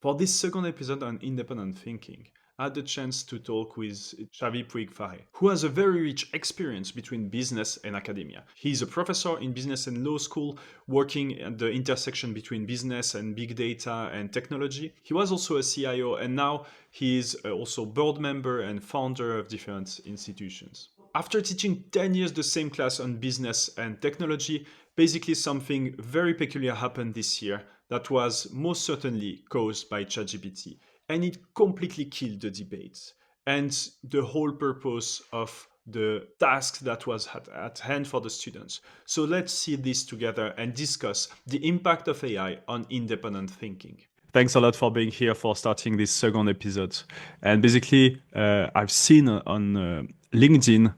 For this second episode on independent thinking, I had the chance to talk with Xavi Puig Farré, who has a very rich experience between business and academia. He's a professor in business and law school, working at the intersection between business and big data and technology. He was also a CIO, and now he is also board member and founder of different institutions. After teaching 10 years the same class on business and technology, basically something very peculiar happened this year that was most certainly caused by ChatGPT, and it completely killed the debate and the whole purpose of the task that was at hand for the students. So let's see this together and discuss the impact of AI on independent thinking. Thanks a lot for being here for starting this second episode. And basically, I've seen on LinkedIn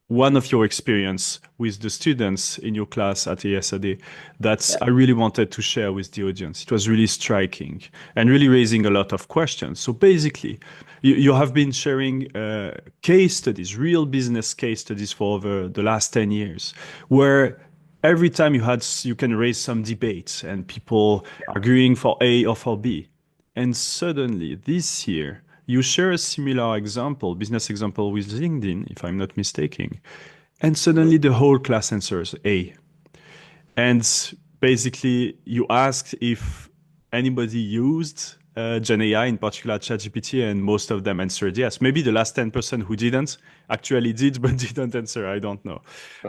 one of your experience with the students in your class at ESAD that I really wanted to share with the audience. It was really striking and really raising a lot of questions. So basically, you have been sharing case studies, real business case studies for over the last 10 years, where every time you can raise some debates and people arguing for A or for B. And suddenly this year, you share a similar example, business example with LinkedIn, if I'm not mistaken. And suddenly the whole class answers A. And basically you asked if anybody used Gen AI, in particular ChatGPT, and most of them answered yes. Maybe the last 10% who didn't actually did, but didn't answer. I don't know.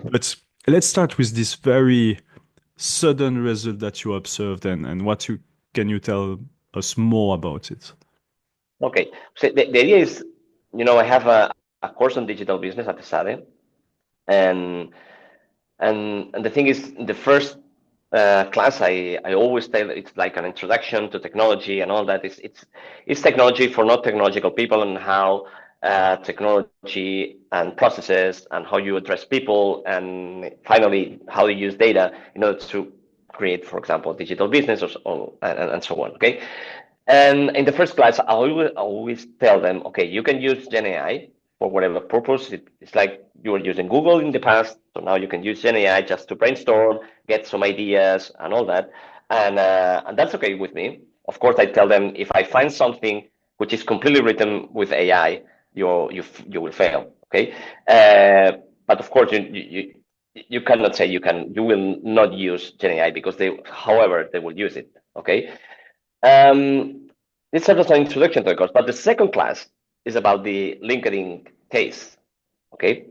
But let's start with this very sudden result that you observed and can you tell us more about it? Okay, so the idea is, I have a course on digital business at ESADE, and the thing is, the first class I always tell it's like an introduction to technology and all that. It's technology for not technological people, and how technology and processes and how you address people, and finally how you use data in order to create, for example, digital business and so on. Okay. And in the first class, I always tell them, okay, you can use Gen AI for whatever purpose. It's like you were using Google in the past, so now you can use Gen AI just to brainstorm, get some ideas, and all that, and that's okay with me. Of course, I tell them if I find something which is completely written with AI, you will fail. Okay, but of course you cannot say you will not use Gen AI because however they will use it. Okay. This serves as an introduction to the course, but the second class is about the LinkedIn case. Okay,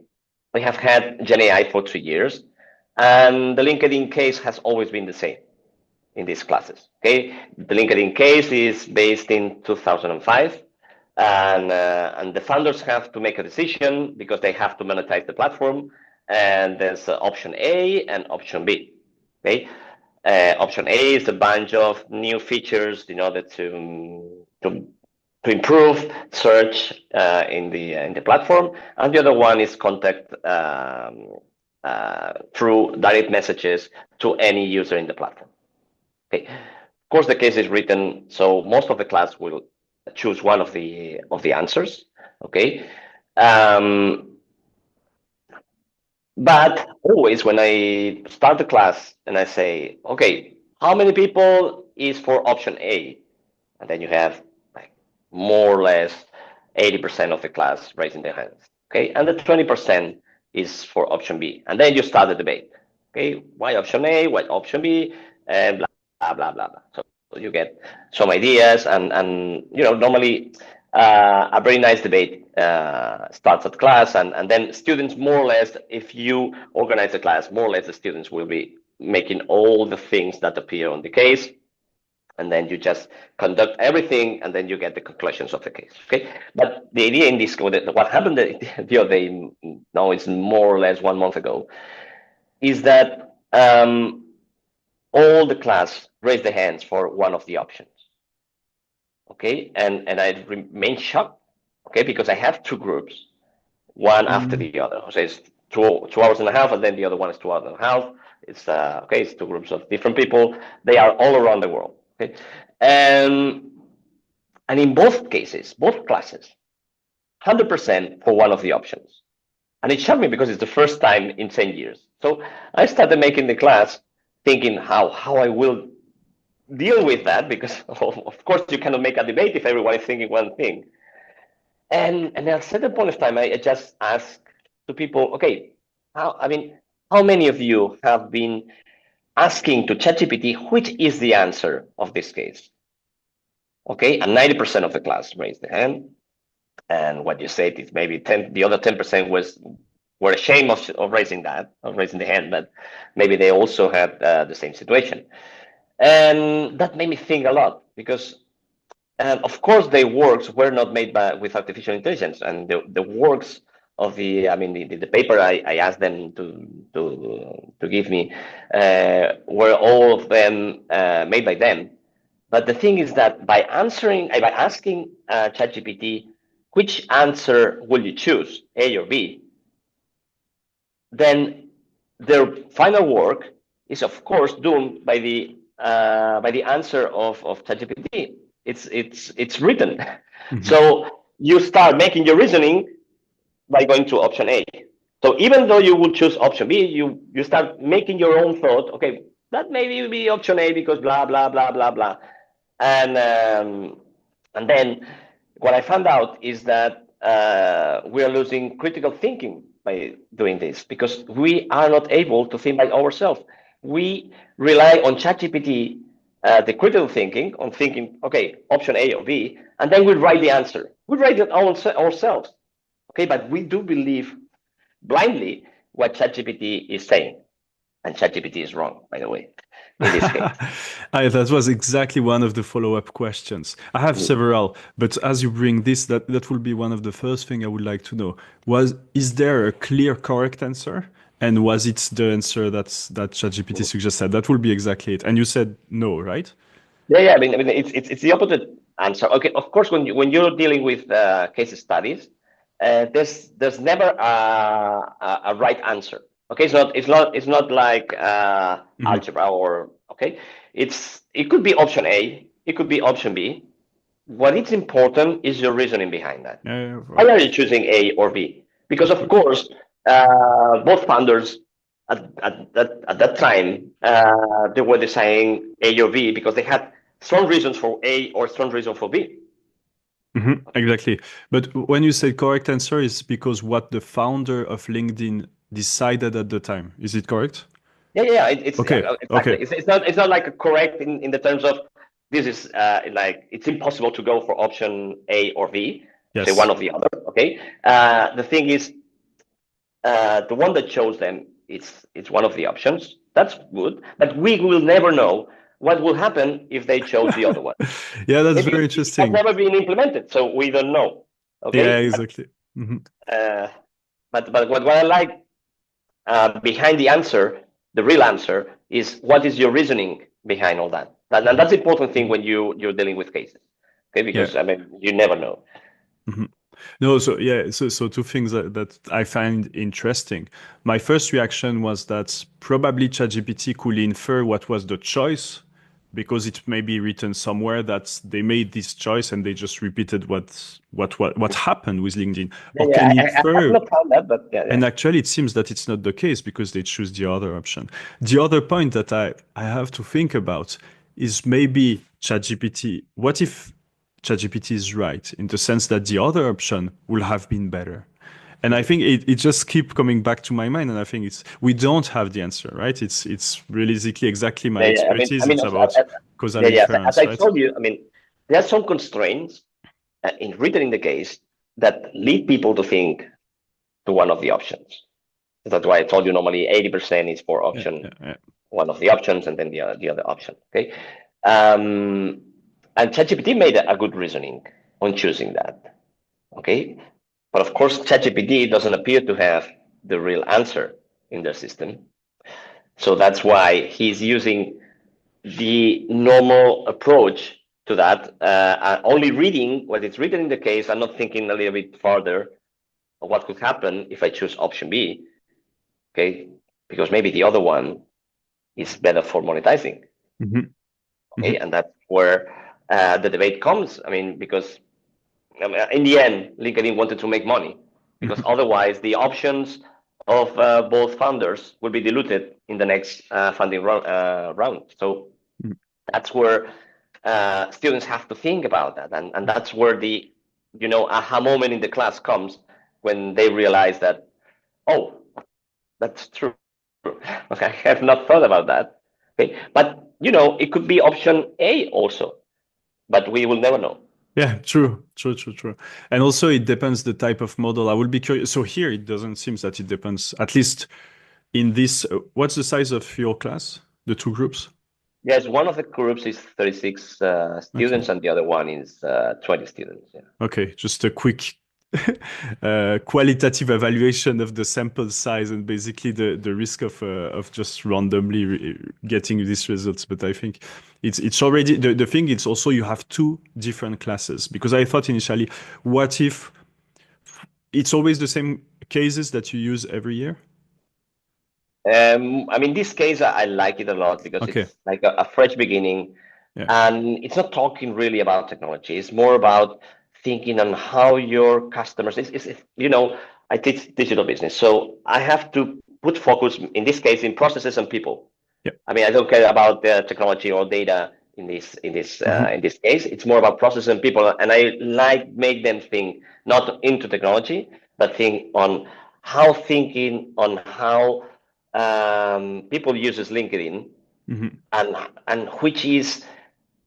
we have had Gen AI for 3 years, and the LinkedIn case has always been the same in these classes. Okay, the LinkedIn case is based in 2005, and the founders have to make a decision because they have to monetize the platform, and there's option A and option B. Okay. Option A is a bunch of new features in order to improve search in the platform, and the other one is contact through direct messages to any user in the platform. Okay. Of course, the case is written, so most of the class will choose one of the answers. Okay. But always when I start the class and I say, okay, how many people is for option A? And then you have like more or less 80% of the class raising their hands. Okay, and the 20% is for option B. And then you start the debate. Okay, why option A? Why option B? And blah blah blah blah. So you get some ideas, and normally a very nice debate starts at class, and then students more or less, if you organize the class, more or less the students will be making all the things that appear on the case, and then you just conduct everything, and then you get the conclusions of the case. Okay, but the idea in this, what happened the other day, now it's more or less 1 month ago, is that all the class raised their hands for one of the options. Okay, and I remain shocked. Okay, because I have two groups, one after the other. So it's 2 hours and a half, and then the other one is 2 hours and a half. It's okay. It's two groups of different people. They are all around the world. Okay, and in both cases, both classes, 100% for one of the options. And it shocked me because it's the first time in 10 years. So I started making the class thinking how I will deal with that because, of course, you cannot make a debate if everyone is thinking one thing. And at a certain point of time, I just ask to people, okay, how many of you have been asking to ChatGPT which is the answer of this case? Okay, and 90% of the class raised the hand. And what you said is maybe the other 10% were ashamed of raising the hand, but maybe they also had the same situation. And that made me think a lot because, of course, the works were not made with artificial intelligence, and the works of the paper I asked them to give me were all of them made by them. But the thing is that by asking ChatGPT which answer will you choose, A or B, then their final work is of course doomed by the answer of ChatGPT. It's written. Mhm. So you start making your reasoning by going to option A. So even though you would choose option B, you start making your own thought. Okay, that maybe be option A because blah blah blah blah blah, and then what I found out is that we are losing critical thinking by doing this because we are not able to think by ourselves. We rely on ChatGPT, the critical thinking, on thinking, okay, option A or B, and then we write the answer. We write it ourselves, okay, but we do believe blindly what ChatGPT is saying, and ChatGPT is wrong, by the way, in this case. That was exactly one of the follow-up questions. I have several, but as you bring this, that will be one of the first thing I would like to know. Is there a clear correct answer? And was it the answer that ChatGPT suggested? That will be exactly it. And you said no, right? Yeah. I mean, it's the opposite answer. Okay, of course, when you're dealing with case studies, there's never a right answer. Okay, it's not like Mhm. algebra or okay. It could be option A, it could be option B. What is important is your reasoning behind that. Why Okay. are you choosing A or B? Because Of of course. course, both founders at that time they were deciding A or B because they had strong reasons for A or strong reason for B. Exactly. But when you say correct answer, is because what the founder of LinkedIn decided at the time. Is it correct? Yeah. It's Okay. exactly. Okay. It's not like a correct in the terms of this is like it's impossible to go for option A or B, say one Yes. or the other. Okay. The thing is, the one that chose them, it's one of the options. That's good, but we will never know what will happen if they chose the other one. Yeah, that's Okay, because very it has interesting. never been implemented, so we don't know. Yeah, Okay, exactly. Hmm. uh, but what I like behind the answer, the real answer, is what is your reasoning behind all that. And Hmm. that's the important thing when you're dealing with cases. Okay, Yeah. because I mean you never know. Mhm. No, so yeah, so two things that I find interesting. My first reaction was that probably ChatGPT could infer what was the choice because it may be written somewhere that they made this choice and they just repeated what happened with LinkedIn. Yeah, Or yeah. can I have infer, not found that, but yeah. and actually it seems that it's not the case because they choose the other option. The other point that I have to think about is maybe ChatGPT. What if ChatGPT is right in the sense that the other option will have been better? And I think it just keep coming back to my mind. And I think we don't have the answer, right? It's realistically exactly my Yeah. I mean, expertise. It's about causal yeah. As inference, I right? told you, I mean, there are some constraints in written in the case that lead people to think to one of the options. That's why I told you normally 80% is for Yeah, option yeah, yeah. one of the options and then the other option. Okay, um, and ChatGPT made a good reasoning on choosing that. Okay, but of course ChatGPT doesn't appear to have the real answer in their system, so that's why he's using the normal approach to that, only reading what is written in the case and not thinking a little bit further of what could happen if I choose option B. Okay, because maybe the other one is better for monetizing. Hmm. Okay, Hmm. and that's where the debate comes. I mean, because in the end, LinkedIn wanted to make money because Hmm. otherwise the options of both founders will be diluted in the next funding round. So That's where students have to think about that, and that's where the aha moment in the class comes when they realize that, oh, that's true. Okay, I have not thought about that. Okay, but it could be option A also, but we will never know. Yeah, true. And also it depends the type of model. I will be curious. So here it doesn't seem that it depends, at least in this. What's the size of your class? The two groups? Yes, one of the groups is 36 Okay. students, and the other one is 20 students. Yeah. Okay, just a quick qualitative evaluation of the sample size and basically the risk of just randomly getting these results. But I think it's already the thing. It's also you have two different classes because I thought initially, what if it's always the same cases that you use every year? I mean, this case, I like it a lot because Okay. it's like a fresh beginning, Yeah. and it's not talking really about technology. It's more about thinking on how your customers. I teach digital business, so I have to put focus in this case in processes and people. Yeah. I mean, I don't care about the technology or data Hmm. in this case. It's more about process and people, and I like make them think not into technology, but think on how thinking on how people uses LinkedIn, Hmm. and which is,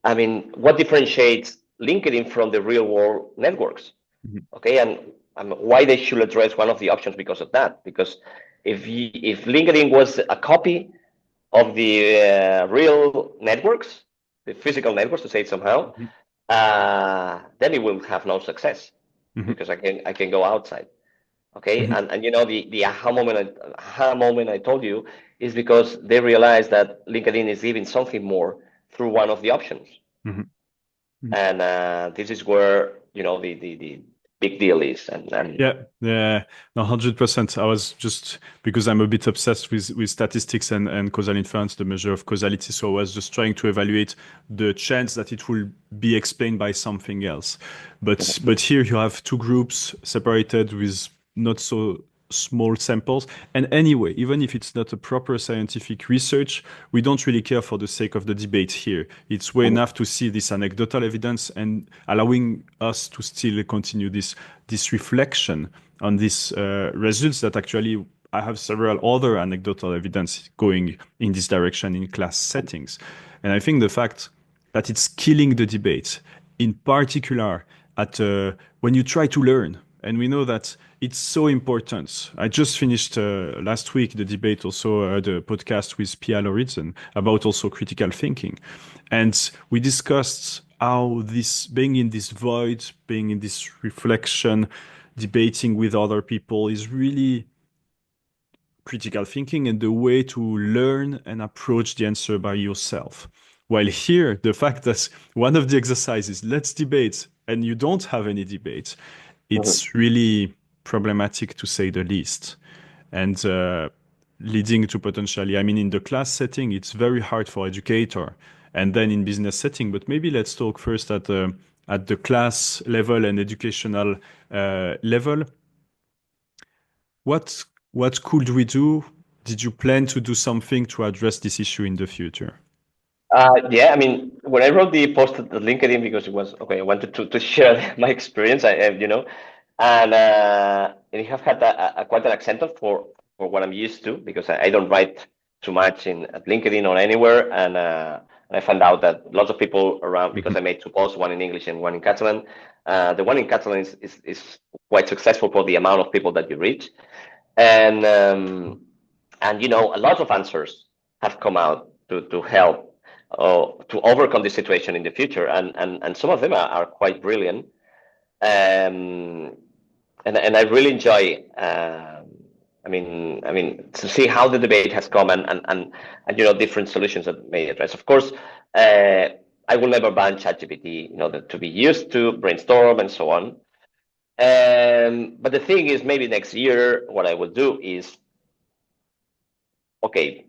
I mean, what differentiates LinkedIn from the real world networks. Hmm. Okay, and why they should address one of the options because of that. Because if LinkedIn was a copy of the real networks, the physical networks, to say it somehow, Hmm. then it will have no success Hmm. because I can go outside. Okay, Hmm. and the aha moment I told you is because they realize that LinkedIn is giving something more through one of the options, Hmm. and this is where the big deal is, and Yeah, yeah, no, 100%. I was just because I'm a bit obsessed with statistics and causal inference, the measure of causality. So I was just trying to evaluate the chance that it will be explained by something else. But here you have two groups separated with not so small samples. And anyway, even if it's not a proper scientific research, we don't really care for the sake of the debate here. It's way enough to see this anecdotal evidence and allowing us to still continue this reflection on these results that actually I have several other anecdotal evidence going in this direction in class settings. And I think the fact that it's killing the debate, in particular at when you try to learn. And we know that it's so important. I just finished last week the debate, also the podcast with Pia Lauritsen about also critical thinking. And we discussed how this being in this void, being in this reflection, debating with other people is really critical thinking and the way to learn and approach the answer by yourself. While here, the fact that one of the exercises, let's debate, and you don't have any debate, it's really problematic to say the least. And leading to potentially, I mean, in the class setting, it's very hard for educator, and then in business setting. But maybe let's talk first at the class level and educational level. What could we do? Did you plan to do something to address this issue in the future? Yeah, I mean, when I wrote the post at LinkedIn, because it was okay, I wanted to share my experience, and I have had quite an example for what I'm used to, because I don't write too much in at LinkedIn or anywhere, and I found out that lots of people around, because I Mhm. made two posts, one in English and one in Catalan. The one in Catalan is quite successful for the amount of people that you reach, and a lot of answers have come out to help to overcome this situation in the future, and some of them are quite brilliant, um, and I really enjoy. I mean, to see how the debate has come, and different solutions that may address. Of course, I will never ban ChatGPT, to be used to brainstorm and so on. But the thing is, maybe next year, what I will do is, okay,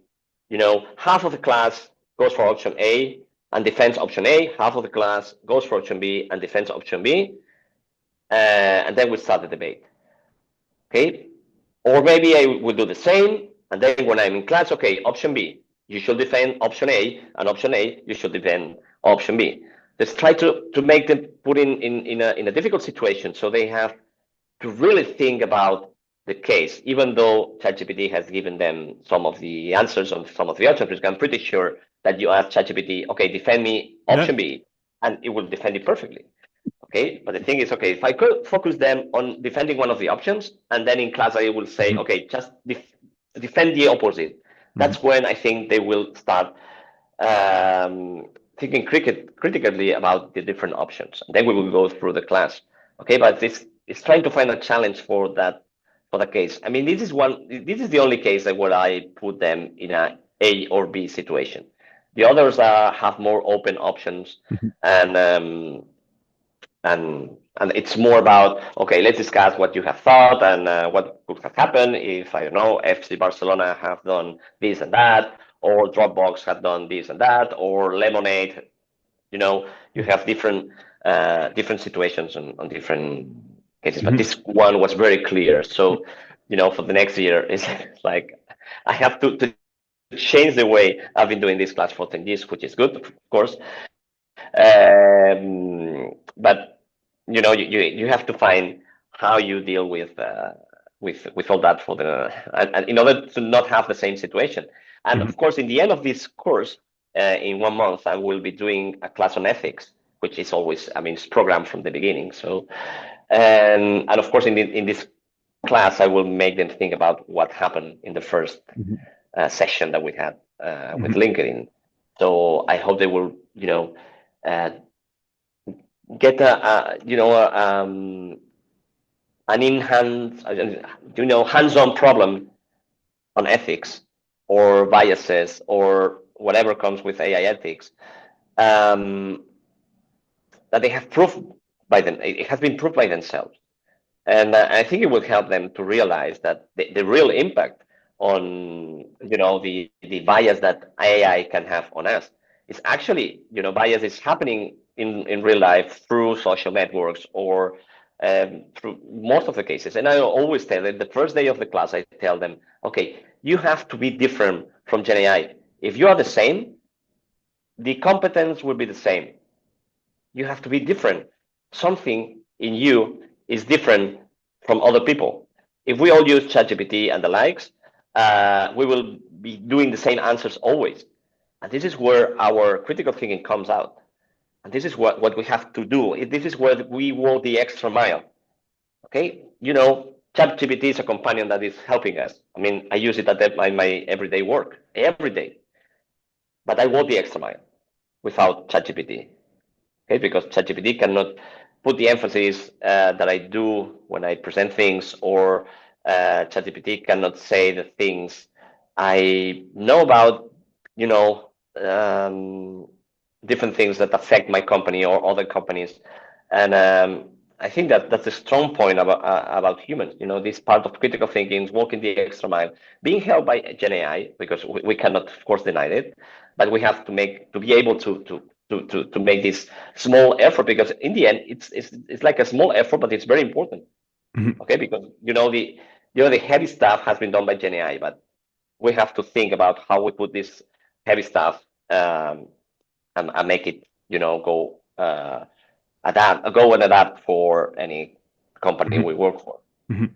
half of the class goes for option A and defends option A, half of the class goes for option B and defends option B, and then we start the debate. Okay? Or maybe I will do the same, and then when I'm in class, okay, option B. you should defend option A, and option A, you should defend option B. Let's try to make them put in a difficult situation so they have to really think about the case, even though ChatGPT has given them some of the answers on some of the options. I'm pretty sure that you ask ChatGPT, okay, defend me Yeah. option B, and it will defend it perfectly. Okay, but the thing is, okay, if I could focus them on defending one of the options, and then in class I will say, Mhm. okay, just defend the opposite. Mhm. That's when I think they will start um, thinking critically about the different options. Then we will go through the class. Okay, but it's trying to find a challenge for the case. I mean, this is one. This is the only case that where I put them in a or B situation. The others have more open options, Mhm. and and it's more about, okay, let's discuss what you have thought and what could have happened if, I don't know, FC Barcelona have done this and that, or Dropbox had done this and that, or Lemonade. You have different situations on different cases, but Mhm. this one was very clear. So for the next year, it's like I have to change the way I've been doing this class for 10 years, which is good, of course. But you have to find how you deal with all that and in order to not have the same situation. And Mhm. of course, in the end of this course, in 1 month, I will be doing a class on ethics, which is always, I mean, it's programmed from the beginning. So, and of course, in this class, I will make them think about what happened in the first Mhm. session that we had with Mhm. LinkedIn. So I hope they will, uh, get an in-hand, hands-on problem on ethics or biases or whatever comes with AI ethics, um, that they have proved by them. It has been proved by themselves. And I think it will help them to realize that the real impact on the bias that AI can have on us is actually, bias is happening in real life through social networks or through most of the cases. And I always tell them the first day of the class, I tell them, okay, you have to be different from Gen AI. If you are the same, the competence will be the same. You have to be different. Something in you is different from other people. If we all use ChatGPT and the likes, we will be doing the same answers always. And this is where our critical thinking comes out. And this is what we have to do. This is where we walk the extra mile. Okay? ChatGPT is a companion that is helping us. I mean, I use it at my everyday work, every day. But I walk the extra mile without ChatGPT. Okay, because ChatGPT cannot put the emphasis that I do when I present things, or ChatGPT cannot say the things I know about, you know, um, different things that affect my company or other companies. And I think that that's a strong point about humans. This part of critical thinking is walking the extra mile, being helped by Gen AI, because we cannot, of course, deny it, but we have to be able to make this small effort, because in the end it's like a small effort, but it's very important. Mhm. Okay, because the heavy stuff has been done by Gen AI, but we have to think about how we put this heavy stuff, and make it go and adapt for any company Mhm. we work for. Mhm.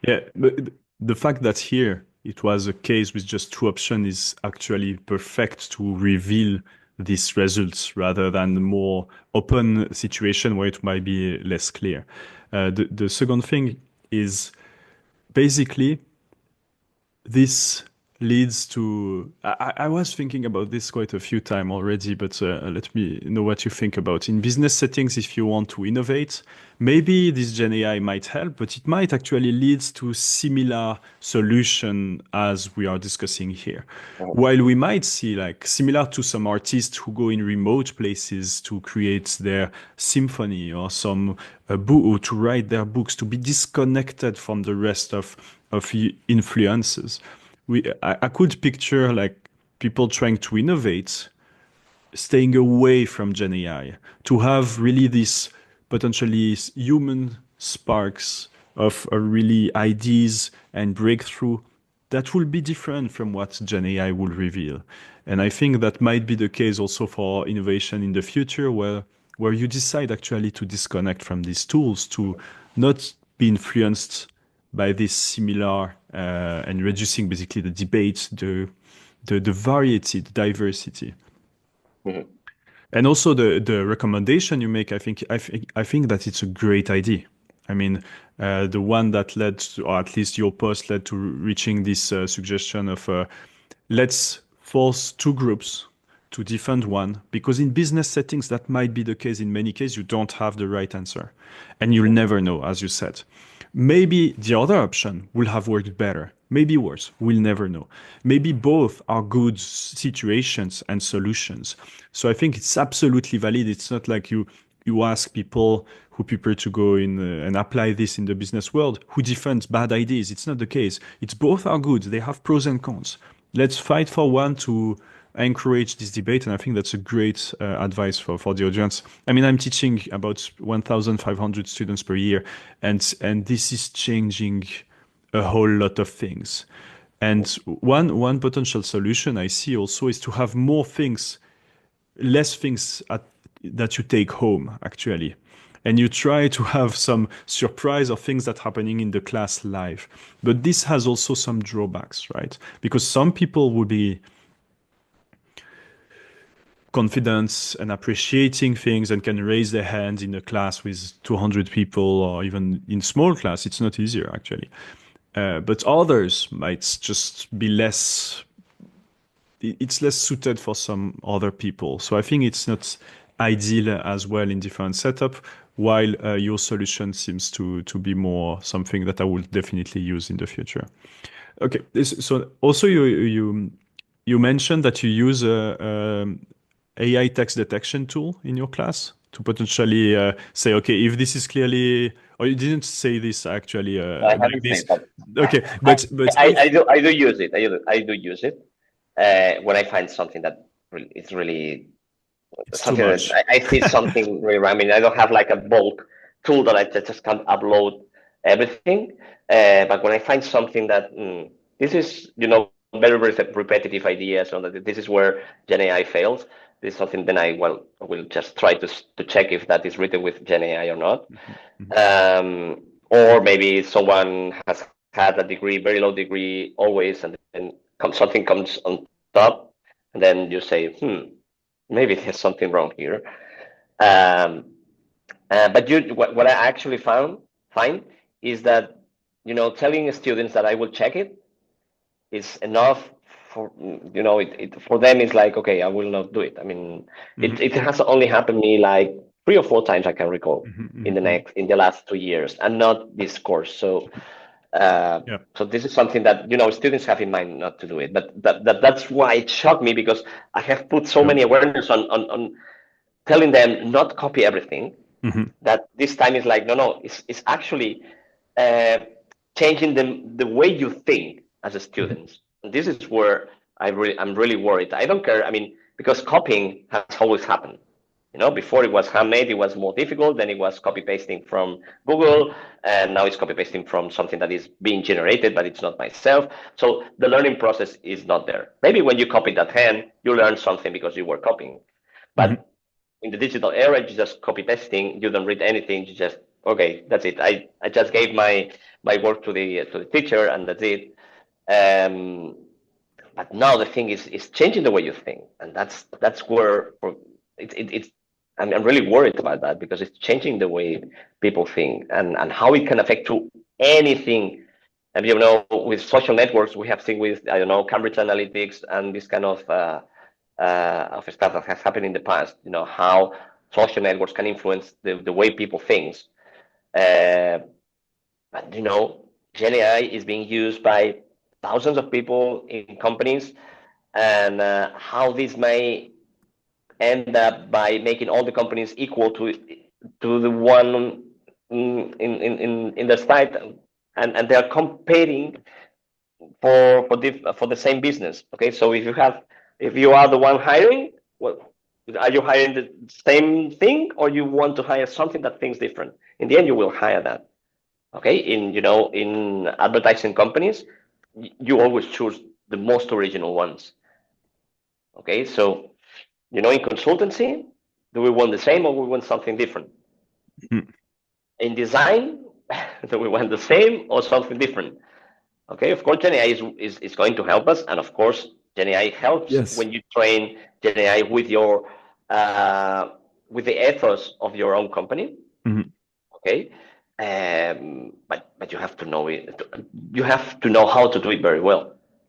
Yeah, but the fact that here it was a case with just two options is actually perfect to reveal these results rather than a more open situation where it might be less clear. The second thing is basically this leads to I was thinking about this quite a few times already, but let me know what you think about in business settings. If you want to innovate, maybe this Gen AI might help, but it might actually lead to similar solution as we are discussing here. Mhm. While we might see like similar to some artists who go in remote places to create their symphony or some book or to write their books to be disconnected from the rest of influences. I could picture like people trying to innovate, staying away from Gen AI, to have really this potentially human sparks of really ideas and breakthrough that will be different from what Gen AI will reveal. And I think that might be the case also for innovation in the future, where you decide actually to disconnect from these tools, to not be influenced by this similar and reducing basically the debate, the variety, the diversity. Mhm. And also the recommendation you make, I think that it's a great idea. I mean, the one that led to, or at least your post led to reaching this suggestion of let's force two groups to defend one, because in business settings that might be the case. In many cases, you don't have the right answer, and you'll never know, as you said. Maybe the other option will have worked better, maybe worse. We'll never know. Maybe both are good situations and solutions. So I think it's absolutely valid. It's not like you ask people who prepare to go in and apply this in the business world who defend bad ideas. It's not the case. It's both are good. They have pros and cons. Let's fight for one to encourage this debate. And I think that's a great advice for the audience. I mean, I'm teaching about 1,500 students per year, and this is changing a whole lot of things. And one potential solution I see also is to have more things, less things that you take home actually, and you try to have some surprise or things that happening in the class live. But this has also some drawbacks, right? Because some people will be confident and appreciating things and can raise their hand in a class with 200 people, or even in small class it's not easier actually. But others might just be less, it's less suited for some other people. So I think it's not ideal as well in different setup, while your solution seems to be more something that I will definitely use in the future. Okay, so also you mentioned that you use a AI text detection tool in your class to potentially say, okay, if this is clearly, or you didn't say this actually I like haven't this. said that. Okay, I, but if I do use it. I do use it when I find something that it's really it's too something that much. I see something really wrong. I mean, I don't have like a bulk tool that I just can't upload everything. But when I find something that this is, very, very repetitive ideas, or that this is where Gen AI fails, this is something, then I will just try to check if that is written with Gen AI or not. Mhm, Or maybe someone has had a degree, very low degree, always, and then something comes on top, and then you say, maybe there's something wrong here. Um, but what I actually find is that telling students that I will check it is enough for for them. It's like, okay, I will not do it. I mean, mhm, it has only happened me like 3 or 4 times I can recall mhm, in mhm, mhm. the last 2 years, and not this course. So Yeah. so this is something that students have in mind not to do it. But that's why it shocked me, because I have put so Yeah. many awareness on telling them not copy everything, Mhm, that this time is like, no, it's actually uh, changing the way you think as a mhm, student. And this is where I'm really worried. I don't care. I mean, because copying has always happened. Before it was handmade, it was more difficult. Then it was copy pasting from mhm, Google, and now it's copy pasting from something that is being generated, but it's not myself. So the learning process is not there. Maybe when you copy that hand, you learn something because you were copying. mhm, But in the digital era, you just copy pasting. You don't read anything. You just, okay, that's it. I just gave my work to the teacher, and that's it. Um, but now the thing is changing the way you think, and that's where it's. I'm really worried about that, because it's changing the way people think, and how it can affect to anything. And with social networks, we have seen with, I don't know, Cambridge Analytics and this kind of stuff that has happened in the past. How social networks can influence the way people think. Uh, but Gen AI is being used by thousands of people in companies, and how this may end up by making all the companies equal to the one in the site, and they are competing for the same business. Okay, so if you are the one hiring, well, are you hiring the same thing, or you want to hire something that thinks different? In the end, you will hire that. Okay, in advertising companies, you always choose the most original ones. Okay, so in consultancy, do we want the same or we want something different? Mm. In design, do we want the same or something different? Okay, of course, GenAI is going to help us, and of course, GenAI helps Yes. when you train GenAI with the ethos of your own company. Mhm. Okay, but you have to know it. You have to know how to do it very well,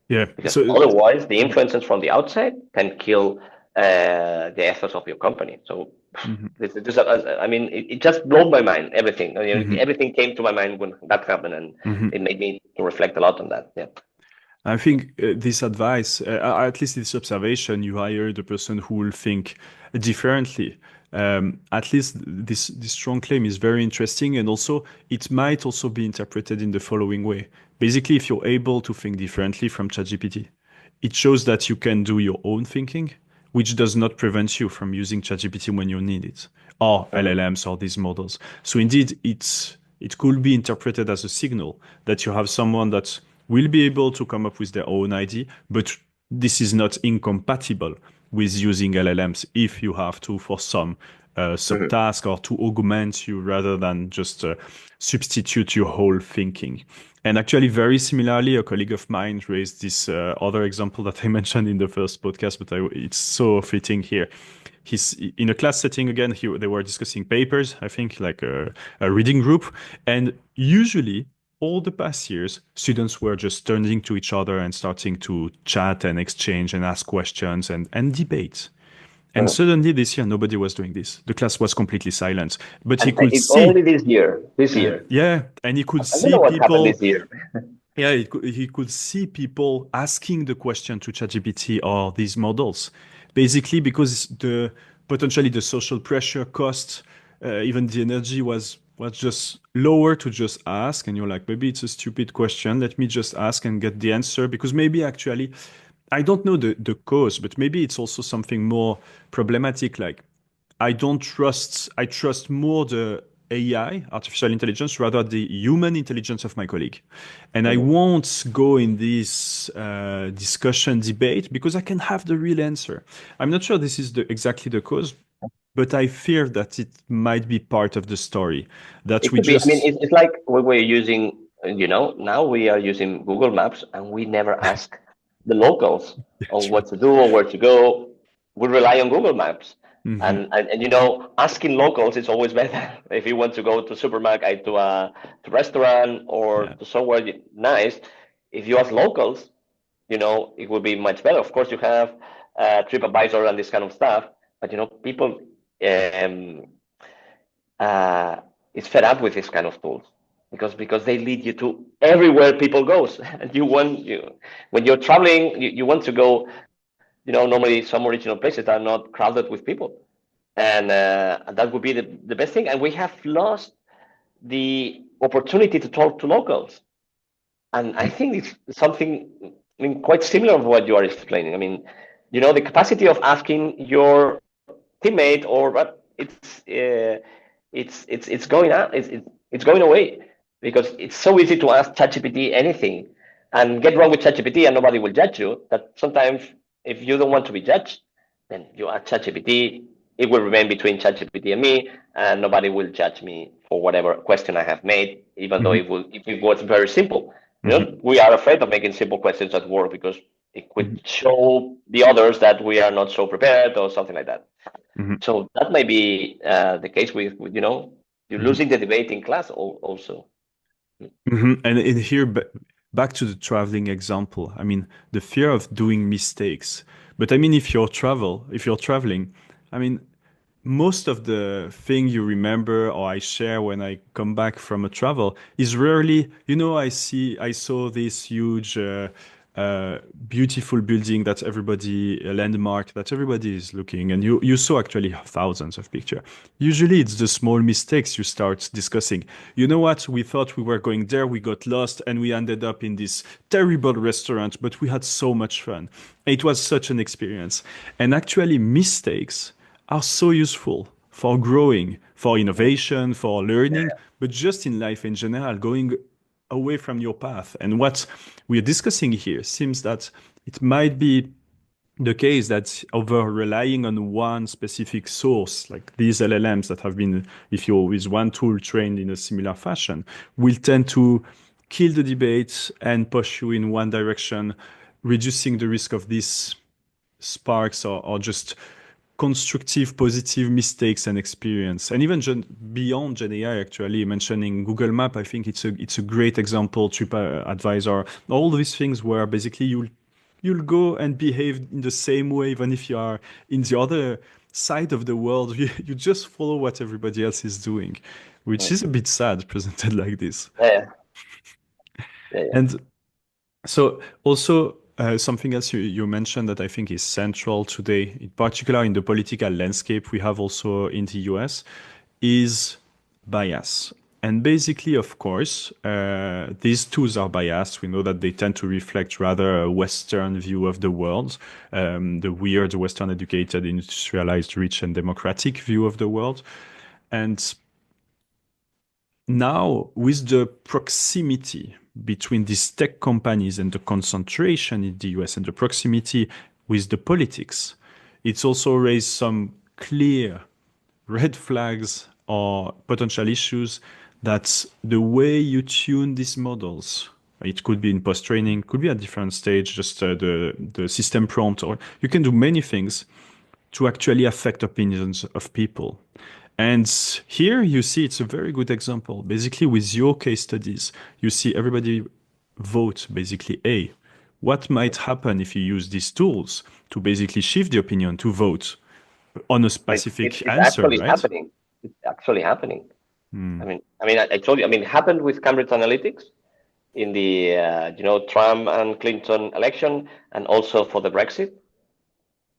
Yeah. because So otherwise, the influences from the outside can kill the ethos of your company. So, mhm. I mean, it just blew my mind. Everything, Mhm. everything came to my mind when that happened, and Mhm. it made me to reflect a lot on that. Yeah. I think this advice, at least this observation, you hire the person who will think differently. At least this strong claim is very interesting, and also it might also be interpreted in the following way. Basically, if you're able to think differently from ChatGPT, it shows that you can do your own thinking, which does not prevent you from using ChatGPT when you need it, or Mhm. LLMs or these models. So indeed, it could be interpreted as a signal that you have someone that will be able to come up with their own idea, but this is not incompatible with using LLMs if you have to for some Mhm. subtask or to augment you rather than just substitute your whole thinking. And actually, very similarly, a colleague of mine raised this other example that I mentioned in the first podcast, but it's so fitting here. He's in a class setting again. They were discussing papers, I think, like a reading group, and usually all the past years, students were just turning to each other and starting to chat and exchange and ask questions and debate. And Mhm. suddenly this year, nobody was doing this. The class was completely silent. But he And could it see, only this year. This year. yeah, and he could I don't see know what happened people this year. yeah, he could see people asking the question to ChatGPT or these models, basically because the potentially the social pressure cost, even the energy was just lower to just ask, and you're like, maybe it's a stupid question. Let me just ask and get the answer because maybe actually, I don't know the cause, but maybe it's also something more problematic, like I trust more the AI, artificial intelligence, rather the human intelligence of my colleague. And I Mhm. won't go in this discussion debate because I can have the real answer. I'm not sure this is exactly the cause, but I fear that it might be part of the story that It we could be. I mean, just, it's like we were using, now we are using Google Maps and we never ask the locals on that's what right. to do or where to go. We rely on Google Maps. Hmm. And asking locals is always better. If you want to go to supermarket, to restaurant or Yeah. to somewhere nice, if you ask locals, it would be much better. Of course, you have TripAdvisor and this kind of stuff, but people um, uh, is fed up with this kind of tools because they lead you to everywhere people goes, and when you're traveling, you want to go. Normally some original places are not crowded with people, and that would be the best thing. And we have lost the opportunity to talk to locals. And I think it's something, I mean, quite similar to what you are explaining. I mean, the capacity of asking your teammate or what it's going out. It's going away because it's so easy to ask ChatGPT anything and get wrong with ChatGPT and nobody will judge you. That sometimes if you don't want to be judged, then you ask ChatGPT. It will remain between ChatGPT and me, and nobody will judge me for whatever question I have made, even though Hmm. if it was very simple. Hmm. We are afraid of making simple questions at work because it could show the others that we are not so prepared or something like that. Hmm. So that might be the case with you're Hmm. losing the debate in class also. And in here, back to the traveling example, I mean, the fear of doing mistakes. But I mean, if you're traveling, I mean, most of the thing you remember or I share when I come back from a travel is rarely, I saw this huge, beautiful building that everybody, a landmark that everybody is looking, and you saw actually thousands of pictures. Usually, it's the small mistakes you start discussing. You know what? We thought we were going there, we got lost, and we ended up in this terrible restaurant, but we had so much fun. It was such an experience. And actually, mistakes are so useful for growing, for innovation, for learning, but just in life in general, going away from your path. And what we are discussing here seems that it might be the case that over relying on one specific source, like these LLMs that have been, if you're with one tool trained in a similar fashion, will tend to kill the debate and push you in one direction, reducing the risk of these sparks or just constructive, positive mistakes and experience. And even beyond Gen AI, actually, mentioning Google Map, I think it's a great example, TripAdvisor, all these things where basically you'll go and behave in the same way, even if you are in the other side of the world. You just follow what everybody else is doing, which Mm. is a bit sad presented like this. Yeah, yeah, yeah. And so also something else you mentioned that I think is central today, in particular in the political landscape we have also in the US, is bias. And basically, of course, these tools are biased. We know that they tend to reflect rather a Western view of the world, the weird Western educated, industrialized, rich, and democratic view of the world. And now, with the proximity between these tech companies and the concentration in the US and the proximity with the politics, it's also raised some clear red flags or potential issues that the way you tune these models, it could be in post training, could be at different stage, just the system prompt, or you can do many things to actually affect opinions of people. And here you see it's a very good example. Basically, with your case studies, you see everybody vote basically A. What might happen if you use these tools to basically shift the opinion to vote on a specific It's answer, actually right? happening. It's actually happening. Hmm. I told you. I mean, it happened with Cambridge Analytics in the Trump and Clinton election, and also for the Brexit.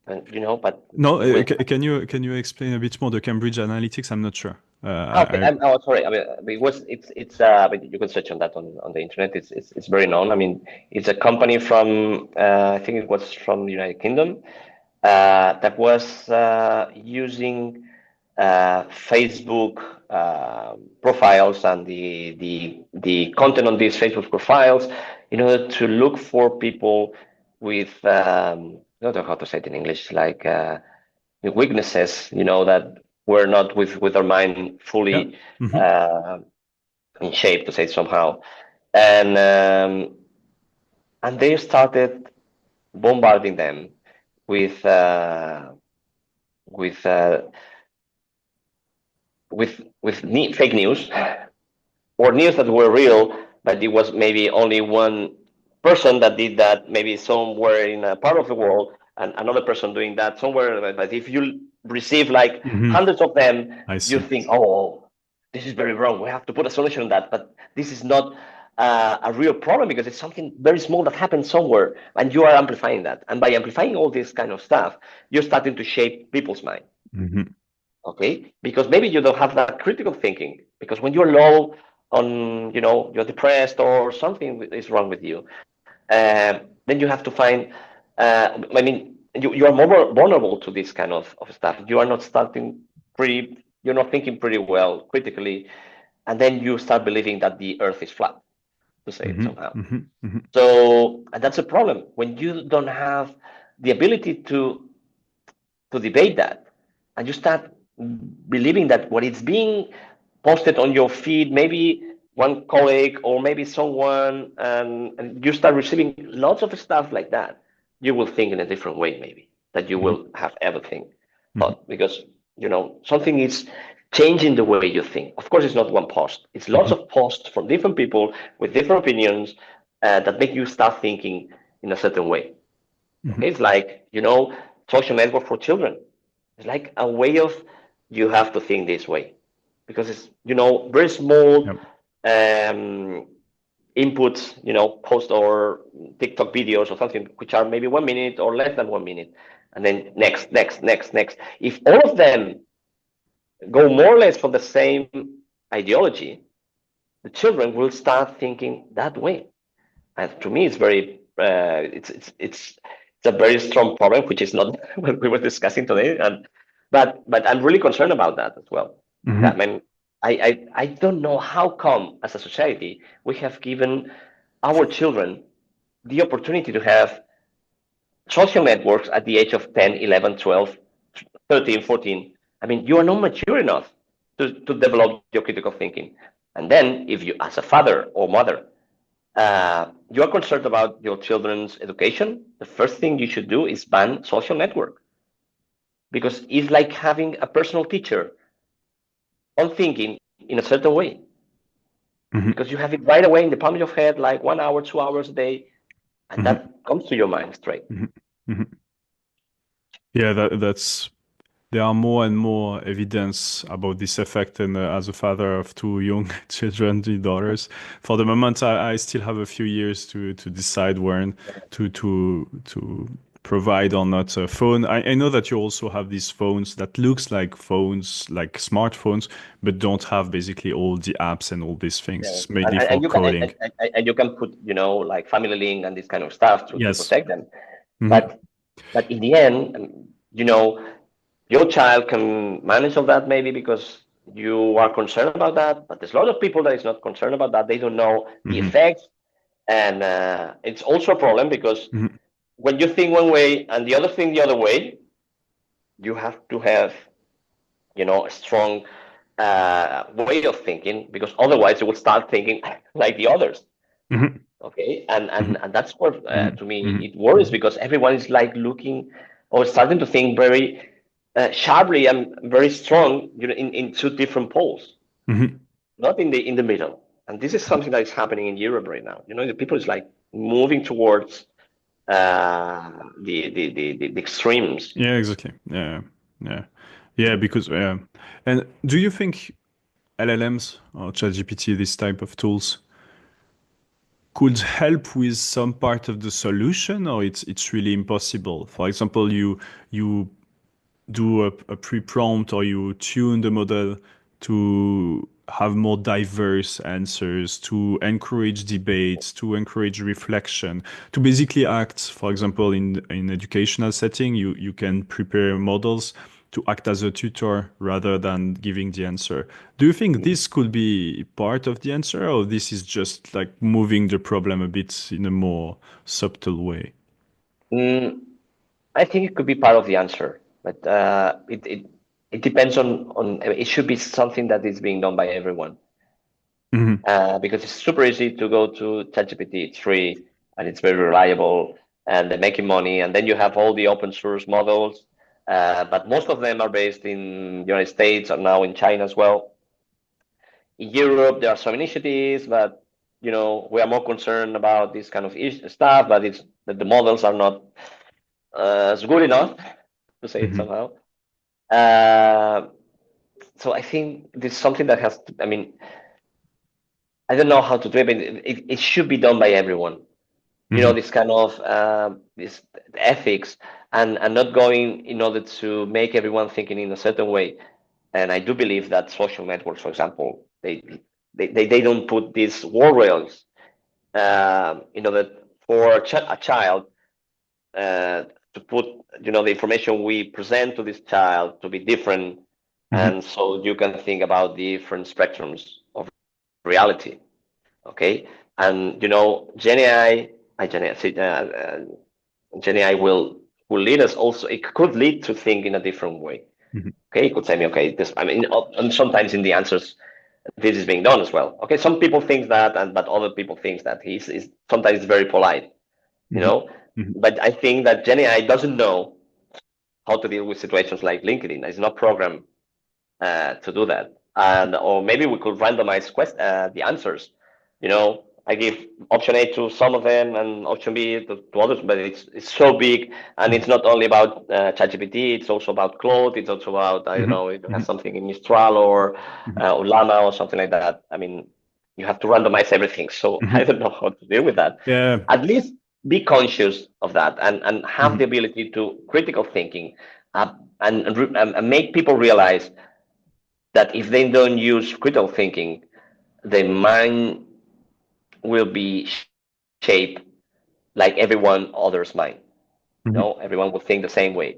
And but No, with can you explain a bit more the Cambridge Analytics? I'm not sure. okay, oh, sorry. I mean, but you can search on that on the internet. It's very known. I mean, it's a company from I think it was from the United Kingdom that was using Facebook profiles and the content on these Facebook profiles in order to look for people with I don't know how to say it in English, like weaknesses, that were not with our mind yeah. fully Hmm. uh, in shape, to say it somehow, and um, and they started bombarding them with uh, with uh, with fake news or news that were real, but it was maybe only one person that did that, maybe somewhere in a part of the world, and another person doing that somewhere. But if you receive like Hmm. hundreds of them, I you see. think, oh, this is very wrong. We have to put a solution on that. But this is not a real problem because it's something very small that happens somewhere, and you are amplifying that. And by amplifying all this kind of stuff, you're starting to shape people's mind. Hmm. Okay, because maybe you don't have that critical thinking, because when you're low on, you're depressed or something is wrong with you, then you have to find I mean, you are more vulnerable to this kind of stuff. You are not you're not thinking pretty well critically, and then you start believing that the earth is flat, to say it Hmm. somehow. Hmm. Hmm. So, and that's a problem when you don't have the ability to debate that, and you start believing that what is being posted on your feed, maybe one colleague or maybe someone, and you start receiving lots of stuff like that, you will think in a different way, maybe that you will have everything Hmm. thought, because something is changing the way you think. Of course, it's not one post; it's lots Hmm. of posts from different people with different opinions that make you start thinking in a certain way. Hmm. Okay, it's like social network for children. It's like a way of you have to think this way because it's very small Yep. um, inputs, post or TikTok videos or something which are maybe 1 minute or less than 1 minute, and then next, next, next, next. If all of them go more or less for the same ideology, the children will start thinking that way. And to me, it's very it's a very strong problem, which is not what we were discussing today. And but I'm really concerned about that as well. I Hmm. mean, I don't know how come as a society we have given our children the opportunity to have social networks at the age of 10, 11, 12, 13, 14, I mean, you are not mature enough to develop your critical thinking. And then, if you, as a father or mother, you are concerned about your children's education, the first thing you should do is ban social network, because it's like having a personal teacher on thinking in a certain way, Mhm. because you have it right away in the palm of your head, like 1 hour, 2 hours a day, and Mhm. that comes to your mind straight. Mhm. Mhm. Yeah, that's there are more and more evidence about this effect. And as a father of two young children, two daughters, for the moment, I still have a few years to decide when to provide or not a phone. I know that you also have these phones that looks like phones, like smartphones, but don't have basically all the apps and all these things. Yeah. It's mainly for And you can coding. and you can put, like family link and this kind of stuff to Yes. protect them. Hmm. But in the end, your child can manage all that maybe because you are concerned about that. But there's a lot of people that is not concerned about that. They don't know the Hmm. effects, and it's also a problem because Hmm. when you think one way and the other think the other way, you have to have a strong way of thinking, because otherwise you will start thinking like the others. Hmm. Okay, and that's what Hmm. to me Hmm. it worries, because everyone is like looking or starting to think very sharply and very strong, in two different poles, Hmm. not in the middle. And this is something that is happening in Europe right now. The people is like moving towards the extremes. Yeah, exactly. Yeah, yeah, yeah. Because and do you think LLMs or ChatGPT, this type of tools, could help with some part of the solution, or it's really impossible? For example, you do a pre-prompt or you tune the model to have more diverse answers, to encourage debates, to encourage reflection, to basically act, for example, in educational setting, you can prepare models to act as a tutor rather than giving the answer. Do you think this could be part of the answer, or this is just like moving the problem a bit in a more subtle way? Mm, I think it could be part of the answer, but it depends on it should be something that is being done by everyone, Hmm. because it's super easy to go to ChatGPT. It's free and it's very reliable, and they're making money. And then you have all the open source models, but most of them are based in the United States or now in China as well. In Europe, there are some initiatives, but we are more concerned about this kind of stuff. But it's that the models are not as good enough, to say it Hmm. somehow. Uh, so I think this is something that has to, I mean, I don't know how to do it, but it should be done by everyone. Hmm. This kind of this ethics, and not going in order to make everyone thinking in a certain way. And I do believe that social networks, for example, they don't put these war rails in order for a child uh, to put the information we present to this child to be different, Hmm. and so you can think about different spectrums of reality. Okay, and Gen AI, Gen AI will lead us also. It could lead to think in a different way. Hmm. Okay, it could say me, okay, this. I mean, and sometimes in the answers, this is being done as well. Okay, some people think that, and but other people think that he's is sometimes very polite. You Hmm. know, but I think that Gen AI doesn't know how to deal with situations like LinkedIn. It's not programmed to do that. And or maybe we could randomize the answers. I give option A to some of them and option B to others, but it's so big, and Hmm. it's not only about ChatGPT. It's also about Claude. It's also about I don't Hmm. know, it has Hmm. something in Mistral Hmm. or Llama or something like that. I mean, you have to randomize everything. So I Hmm. don't know how to deal with that. Yeah. At least be conscious of that, and have the Hmm. ability to critical thinking, and make people realize that if they don't use critical thinking, their mind will be shaped like everyone other's mind. Hmm. Everyone will think the same way.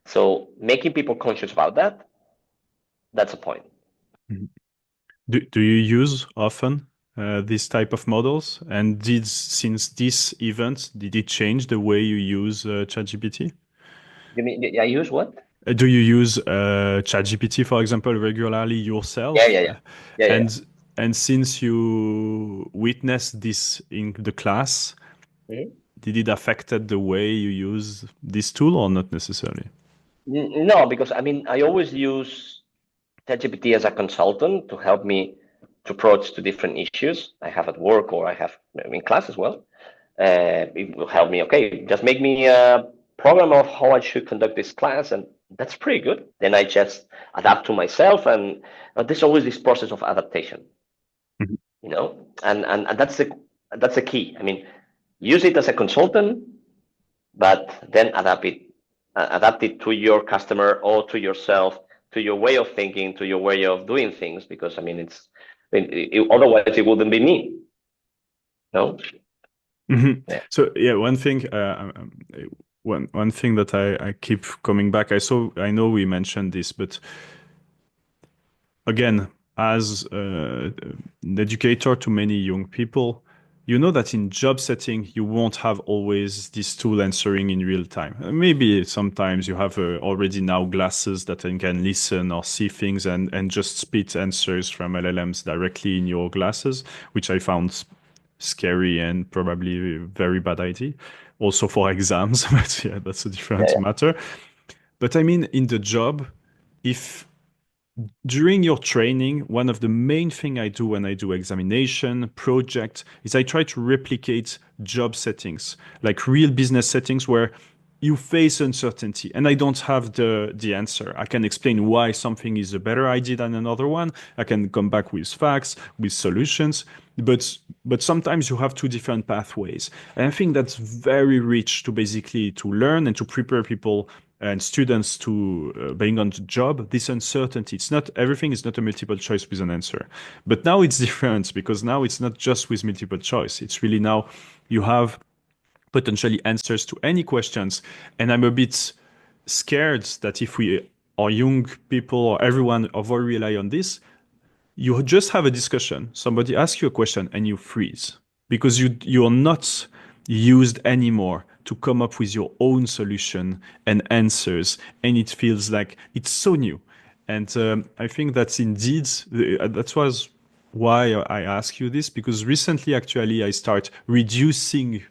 So making people conscious about that, that's a point. Hmm. Do you use often this type of models? And did since this event, did it change the way you use ChatGPT? You mean I use what? Do you use ChatGPT, for example, regularly Yeah, yourself? yeah, yeah, yeah, yeah. And since you witnessed this in the class, Mhm. did it affected the way you use this tool or not necessarily? No, because I mean, I always use ChatGPT as a consultant to help me to approach to different issues I have at work or I have in class as well. It will help me. Okay, just make me a program of how I should conduct this class, and that's pretty good. Then I just adapt to myself, and but there's always this process of adaptation, Mhm. and that's the key. I mean, use it as a consultant, but then adapt it to your customer or to yourself, to your way of thinking, to your way of doing things. Because I mean, otherwise it wouldn't be me. No. Mhm. Yeah. So yeah, one thing that I keep coming back. I know we mentioned this, but again, as an educator to many young people, you know that in job setting, you won't have always this tool answering in real time. Maybe sometimes you have already now glasses that can listen or see things and just spit answers from LLMs directly in your glasses, which I found scary and probably a very bad idea. Also for exams, but yeah, that's a different Yeah. matter. But I mean, in the job, if during your training, one of the main thing I do when I do examination project is I try to replicate job settings, like real business settings where you face uncertainty and I don't have the answer. I can explain why something is a better idea than another one. I can come back with facts, with solutions, but sometimes you have two different pathways. And I think that's very rich to basically to learn and to prepare people and students to being on the job, this uncertainty. It's not everything is not a multiple choice with an answer. But now it's different because now it's not just with multiple choice. It's really now you have potentially answers to any questions. And I'm a bit scared that if we are young people or everyone over rely on this, you just have a discussion. Somebody asks you a question and you freeze because you're not used anymore to come up with your own solution and answers, and it feels like it's so new. And I think that's indeed that was why I ask you this because recently actually I start reducing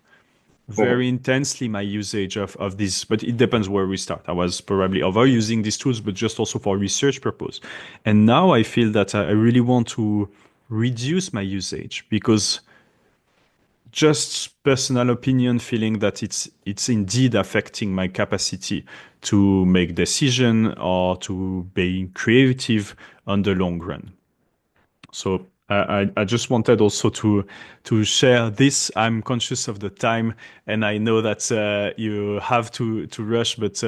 Mhm. very intensely my usage of this, but it depends where we start. I was probably overusing these tools, but just also for research purpose. And now I feel that I really want to reduce my usage because just personal opinion feeling that it's indeed affecting my capacity to make decision or to be creative on the long run. So I just wanted also to share this. I'm conscious of the time, and I know that you have to rush, but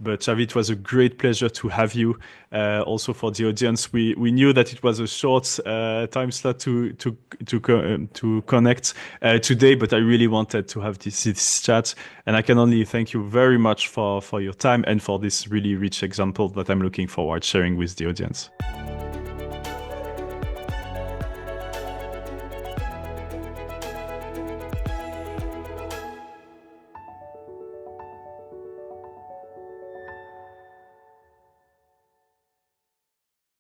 Xavi, it was a great pleasure to have you. Also for the audience, we knew that it was a short time slot to connect today, but I really wanted to have this chat, and I can only thank you very much for your time and for this really rich example that I'm looking forward sharing with the audience.